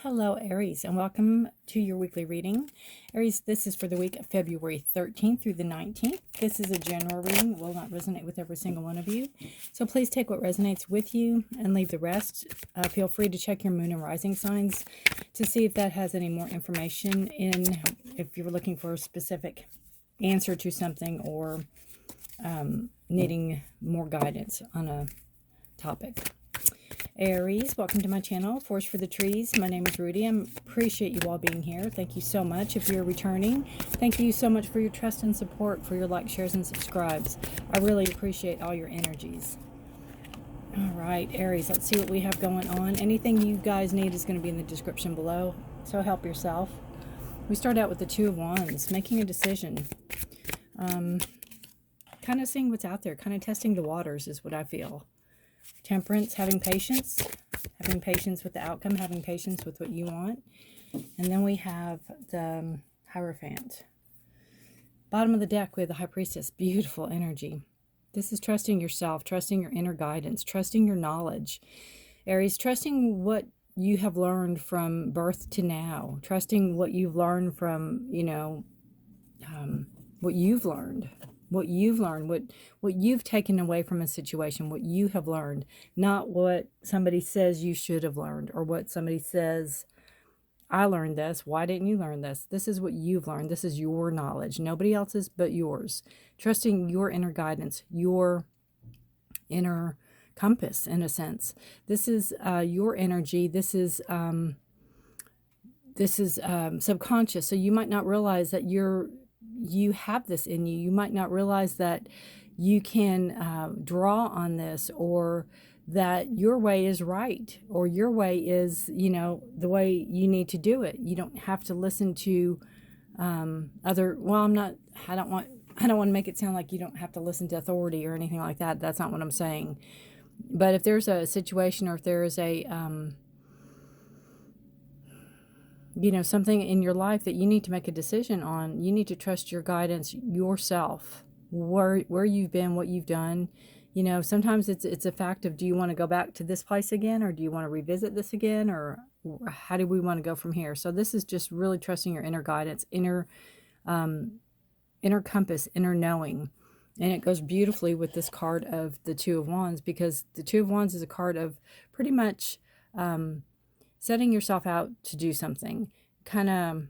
Hello, Aries, and welcome to your weekly reading. Aries, this is for the week of February 13th through the 19th. This is a general reading. It will not resonate with every single one of you. So please take what resonates with you and leave the rest. Feel free to check your moon and rising signs to see if that has any more information if you're looking for a specific answer to something or needing more guidance on a topic. Aries, welcome to my channel, Force for the Trees. My name is Rudi. I appreciate you all being here. Thank you so much. If you're returning, thank you so much for your trust and support, for your likes, shares, and subscribes. I really appreciate all your energies. All right, Aries, let's see what we have going on. Anything you guys need is going to be in the description below, so help yourself. We start out with the Two of Wands, making a decision. Kind of seeing what's out there, kind of testing the waters is what I feel. Temperance, having patience with the outcome, having patience with what you want. And then we have the Hierophant. Bottom of the deck, we have the High Priestess. Beautiful energy. This is trusting yourself, trusting your inner guidance, trusting your knowledge. Aries, trusting what you have learned from birth to now, trusting what you've learned from, what you've learned. What you've taken away from a situation, what you have learned, not what somebody says you should have learned, or what somebody says, I learned this, why didn't you learn this? This is what you've learned. This is your knowledge, nobody else's but yours. Trusting your inner guidance, your inner compass, in a sense. This is your energy. This is subconscious, so you might not realize that you have this in you. You might not realize that you can draw on this, or that your way is right, or your way is, the way you need to do it. You don't have to listen to I don't want to make it sound like you don't have to listen to authority or anything like that. That's not what I'm saying. But if there's a situation, or if there is a something in your life that you need to make a decision on, you need to trust your guidance yourself, where you've been, what you've done. Sometimes it's a fact of, do you want to go back to this place again, or do you want to revisit this again, or how do we want to go from here? So this is just really trusting your inner guidance, inner compass, inner knowing. And it goes beautifully with this card of the Two of Wands, because the Two of Wands is a card of pretty much setting yourself out to do something. Kind of,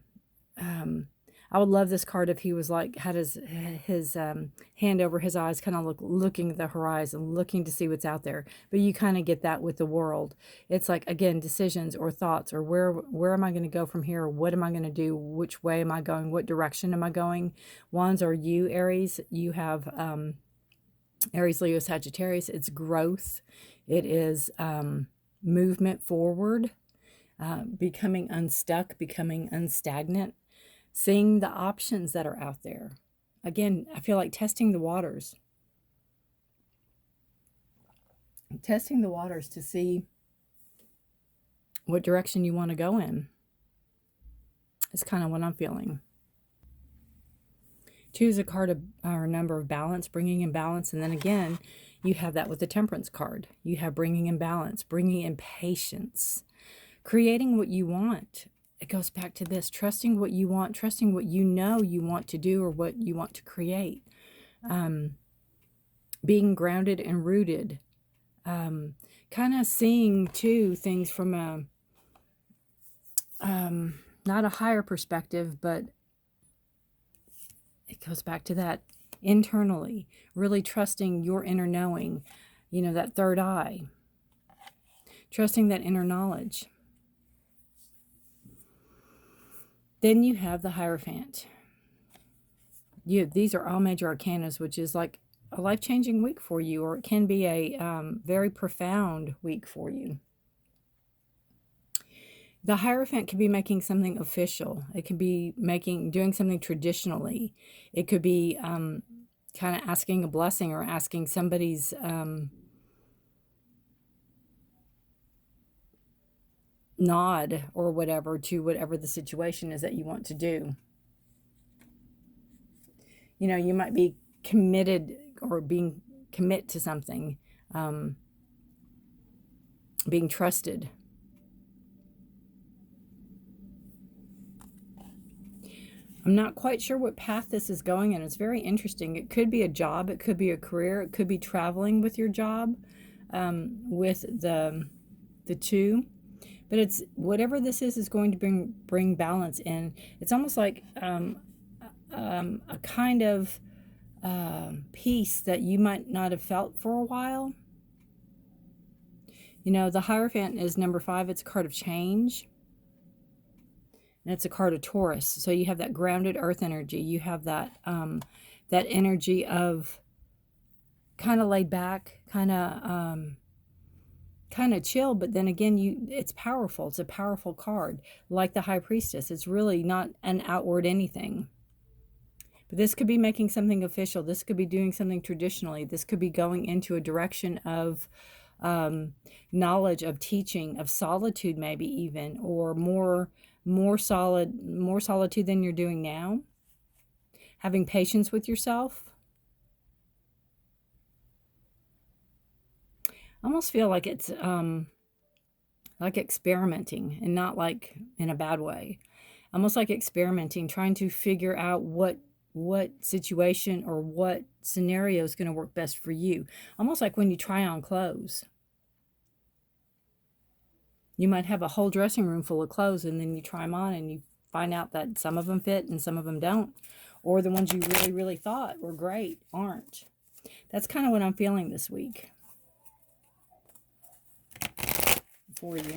I would love this card if he was like, had his hand over his eyes, kind of looking at the horizon, looking to see what's out there. But you kind of get that with the world. It's like, again, decisions or thoughts, or where am I going to go from here? What am I going to do? Which way am I going? What direction am I going? Wands are you, Aries. You have Aries, Leo, Sagittarius. It's growth. It is movement forward. Becoming unstuck, becoming unstagnant, seeing the options that are out there. Again, I feel like testing the waters. Testing the waters to see what direction you want to go in. It's kind of what I'm feeling. Choose a card or number of balance, bringing in balance. And then again, you have that with the Temperance card. You have bringing in balance, bringing in patience. Creating what you want. It goes back to this, trusting what you want, trusting what you want to do, or what you want to create. Being grounded and rooted. Kind of seeing, too, things from not a higher perspective, but it goes back to that internally. Really trusting your inner knowing, that third eye. Trusting that inner knowledge. Then you have the Hierophant. These are all major arcanas, which is like a life-changing week for you, or it can be a very profound week for you. The Hierophant could be making something official. It could be doing something traditionally. It could be kind of asking a blessing, or asking somebody's nod or whatever to whatever the situation is that you want to do. You might be committed, or commit to something, being trusted. I'm not quite sure what path this is going in. It's very interesting. It could be a job. It could be a career. It could be traveling with your job, with the two. But it's whatever this is going to bring balance in. It's almost like a kind of peace that you might not have felt for a while. You know, the Hierophant is number 5. It's a card of change. And it's a card of Taurus. So you have that grounded earth energy. You have that that energy of kind of laid back, kind of chill, but then again, it's powerful. It's a powerful card. Like the High Priestess. It's really not an outward anything. But this could be making something official. This could be doing something traditionally. This could be going into a direction of knowledge, of teaching, of solitude, maybe even, or more solitude than you're doing now. Having patience with yourself. I almost feel like it's like experimenting, and not like in a bad way. Almost like experimenting, trying to figure out what situation or what scenario is going to work best for you. Almost like when you try on clothes. You might have a whole dressing room full of clothes, and then you try them on and you find out that some of them fit and some of them don't. Or the ones you really, really thought were great aren't. That's kind of what I'm feeling this week for you.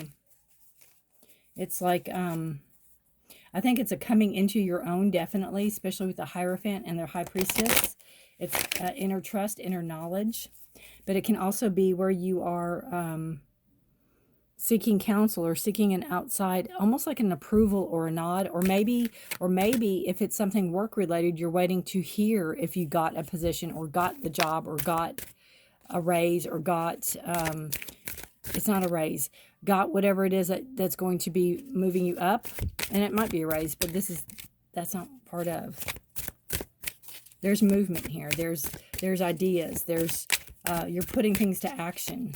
It's like, I think it's a coming into your own, definitely, especially with the Hierophant and their High Priestess. It's inner trust, inner knowledge. But it can also be where you are seeking counsel or seeking an outside, almost like an approval or a nod, or maybe if it's something work related, you're waiting to hear if you got a position or got the job or got a raise or got it's not a raise, got whatever it is that's going to be moving you up. And it might be a raise, but that's not part of. There's movement here. There's ideas. There's you're putting things to action.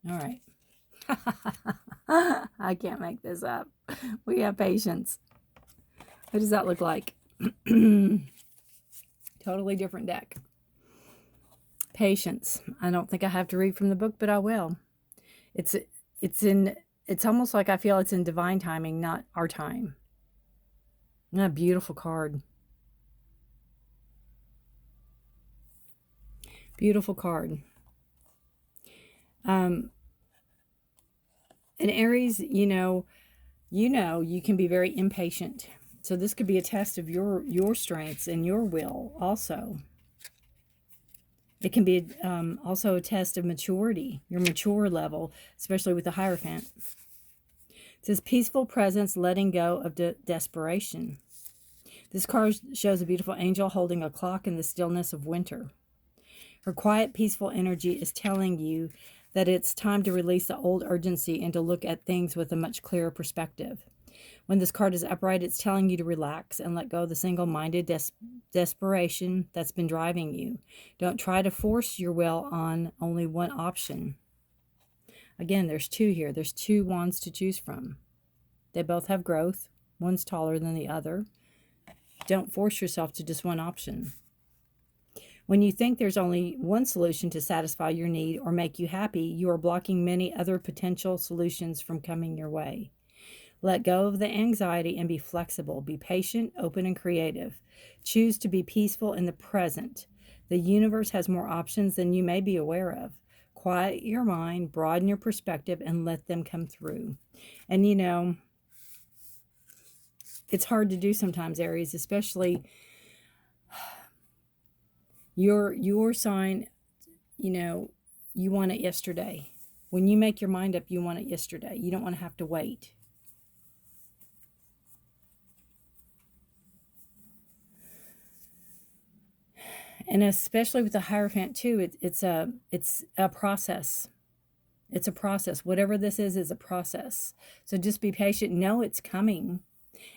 All right. I can't make this up. We have patience. What does that look like? Totally different deck. Patience. I don't think I have to read from the book, but I will. It's almost like I feel it's in divine timing, not our time. A beautiful card. Beautiful card. And Aries, you know, you can be very impatient. So this could be a test of your strengths and your will also. It can be also a test of maturity, your mature level, especially with the Hierophant. It says peaceful presence, letting go of desperation. This card shows a beautiful angel holding a clock in the stillness of winter. Her quiet, peaceful energy is telling you that it's time to release the old urgency and to look at things with a much clearer perspective. When this card is upright, it's telling you to relax and let go of the single-minded desperation that's been driving you. Don't try to force your will on only one option. Again, there's two here. There's two wands to choose from. They both have growth. One's taller than the other. Don't force yourself to just one option. When you think there's only one solution to satisfy your need or make you happy, you are blocking many other potential solutions from coming your way. Let go of the anxiety and be flexible. Be patient, open, and creative. Choose to be peaceful in the present. The universe has more options than you may be aware of. Quiet your mind, broaden your perspective, and let them come through. And you know, it's hard to do sometimes, Aries, especially your sign, you know, you want it yesterday. When you make your mind up, you want it yesterday. You don't want to have to wait. And especially with the Hierophant too, it's a process. It's a process. Whatever this is a process. So just be patient. Know it's coming.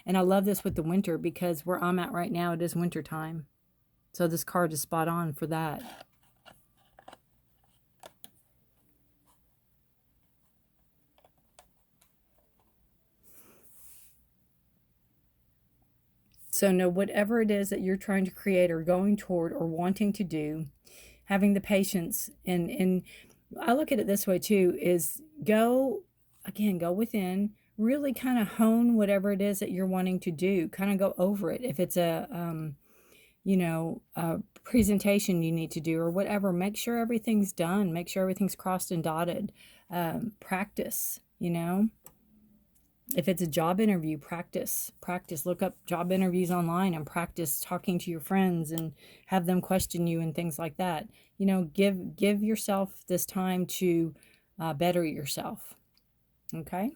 And I love this with the winter, because where I'm at right now, it is winter time. So this card is spot on for that. So know whatever it is that you're trying to create or going toward or wanting to do, having the patience. And I look at it this way too, is go within, really kind of hone whatever it is that you're wanting to do, kind of go over it. If it's a presentation you need to do or whatever, make sure everything's done, make sure everything's crossed and dotted. Practice, if it's a job interview, practice, look up job interviews online and practice talking to your friends and have them question you and things like that. Give yourself this time to better yourself. Okay.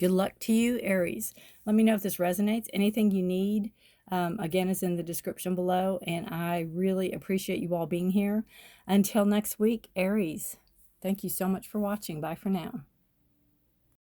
Good luck to you, Aries. Let me know if this resonates. Anything you need, again, is in the description below. And I really appreciate you all being here. Until next week, Aries, thank you so much for watching. Bye for now.